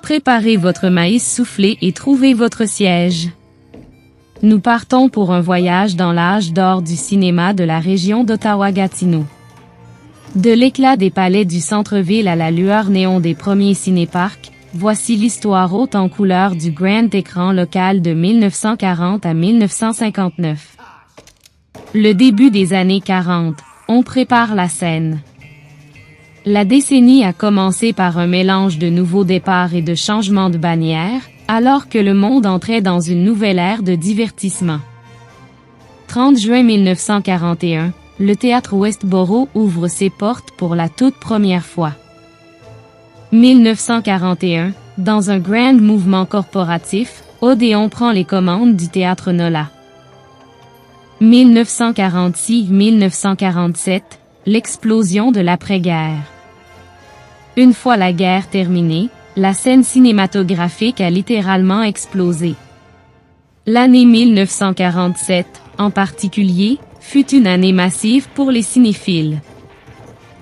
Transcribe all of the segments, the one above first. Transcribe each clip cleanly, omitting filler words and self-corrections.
Préparez votre maïs soufflé et trouvez votre siège. Nous partons pour un voyage dans l'âge d'or du cinéma de la région d'Ottawa-Gatineau. De l'éclat des palais du centre-ville à la lueur néon des premiers cinéparcs, voici l'histoire haute en couleurs du grand écran local de 1940 à 1959. Le début des années 40, on prépare la scène. La décennie a commencé par un mélange de nouveaux départs et de changements de bannière, alors que le monde entrait dans une nouvelle ère de divertissement. 30 juin 1941, le théâtre Westboro ouvre ses portes pour la toute première fois. 1941, dans un grand mouvement corporatif, Odéon prend les commandes du théâtre Nola. 1946-1947, l'explosion de l'après-guerre. Une fois la guerre terminée, la scène cinématographique a littéralement explosé. L'année 1947, en particulier, fut une année massive pour les cinéphiles.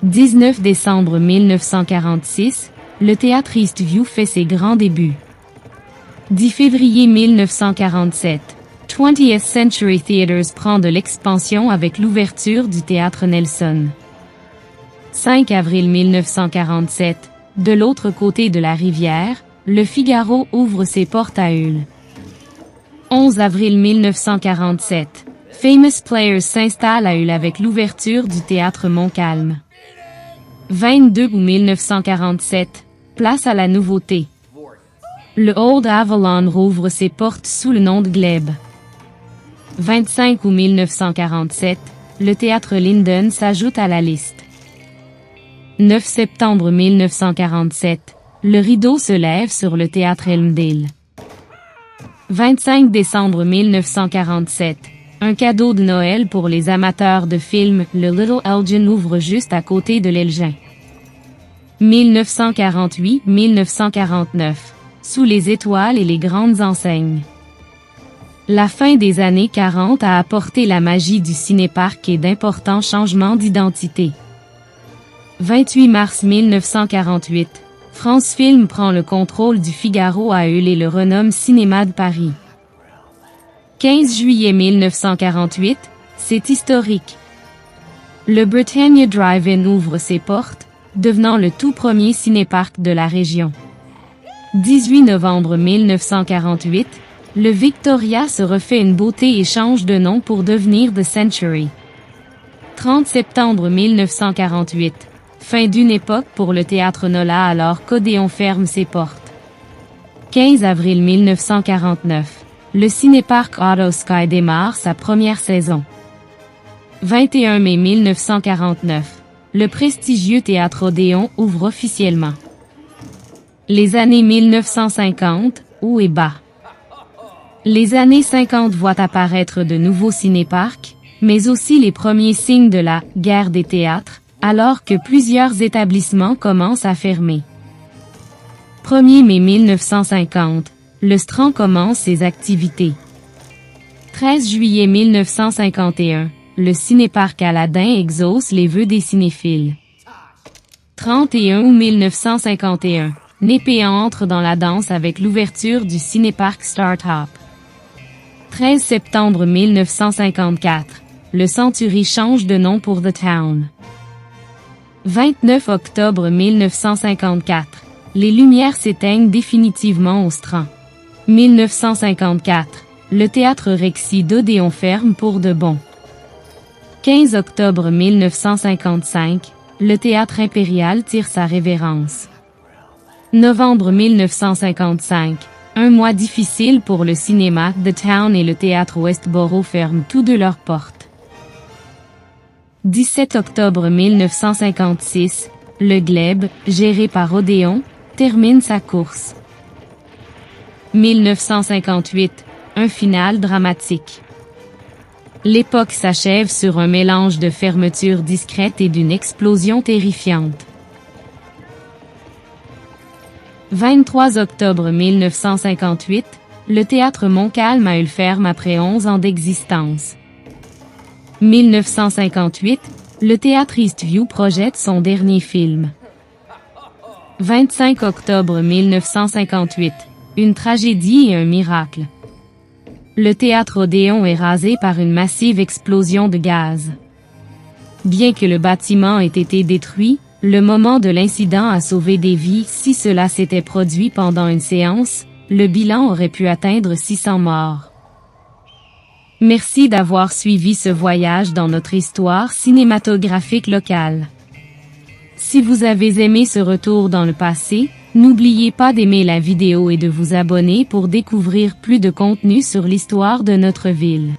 19 décembre 1946, le théâtre Eastview fait ses grands débuts. 10 février 1947, 20th Century Theatres prend de l'expansion avec l'ouverture du théâtre Nelson. 5 avril 1947, de l'autre côté de la rivière, le Figaro ouvre ses portes à Hull. 11 avril 1947, Famous Players s'installe à Hull avec l'ouverture du théâtre Montcalm. 22 août 1947, place à la nouveauté. Le Old Avalon rouvre ses portes sous le nom de Glebe. 25 août 1947, le théâtre Linden s'ajoute à la liste. 9 septembre 1947, le rideau se lève sur le théâtre Elmdale. 25 décembre 1947, un cadeau de Noël pour les amateurs de films, le Little Elgin ouvre juste à côté de l'Elgin. 1948-1949, sous les étoiles et les grandes enseignes. La fin des années 40 a apporté la magie du cinéparc et d'importants changements d'identité. 28 mars 1948, France Film prend le contrôle du Figaro à Hull et le renomme Cinéma de Paris. 15 juillet 1948, c'est historique. Le Britannia Drive-In ouvre ses portes, devenant le tout premier cinéparc de la région. 18 novembre 1948, le Victoria se refait une beauté et change de nom pour devenir The Century. 30 septembre 1948, fin d'une époque pour le théâtre Nola alors qu'Odéon ferme ses portes. 15 avril 1949, le cinéparc Otto Sky démarre sa première saison. 21 mai 1949, le prestigieux théâtre Odéon ouvre officiellement. Les années 1950, haut et bas. Les années 50 voient apparaître de nouveaux cinéparcs, mais aussi les premiers signes de la « guerre des théâtres », alors que plusieurs établissements commencent à fermer. 1er mai 1950, le Strand commence ses activités. 13 juillet 1951, le cinéparc Aladin exauce les vœux des cinéphiles. 31 août 1951, Népéan entre dans la danse avec l'ouverture du cinéparc Startop. 13 septembre 1954, le Century change de nom pour The Town. 29 octobre 1954, les lumières s'éteignent définitivement au Strand. 1954, le théâtre Rexy d'Odéon ferme pour de bon. 15 octobre 1955, le théâtre impérial tire sa révérence. Novembre 1955, un mois difficile pour le cinéma, The Town et le théâtre Westboro ferment tous deux leurs portes. 17 octobre 1956, le Glebe, géré par Odéon, termine sa course. 1958, un final dramatique. L'époque s'achève sur un mélange de fermeture discrète et d'une explosion terrifiante. 23 octobre 1958, le théâtre Montcalm à Hull ferme après 11 ans d'existence. 1958, le théâtre Eastview projette son dernier film. 25 octobre 1958. Une tragédie et un miracle. Le théâtre Odéon est rasé par une massive explosion de gaz. Bien que le bâtiment ait été détruit, le moment de l'incident a sauvé des vies. Si cela s'était produit pendant une séance, le bilan aurait pu atteindre 600 morts. Merci d'avoir suivi ce voyage dans notre histoire cinématographique locale. Si vous avez aimé ce retour dans le passé, n'oubliez pas d'aimer la vidéo et de vous abonner pour découvrir plus de contenu sur l'histoire de notre ville.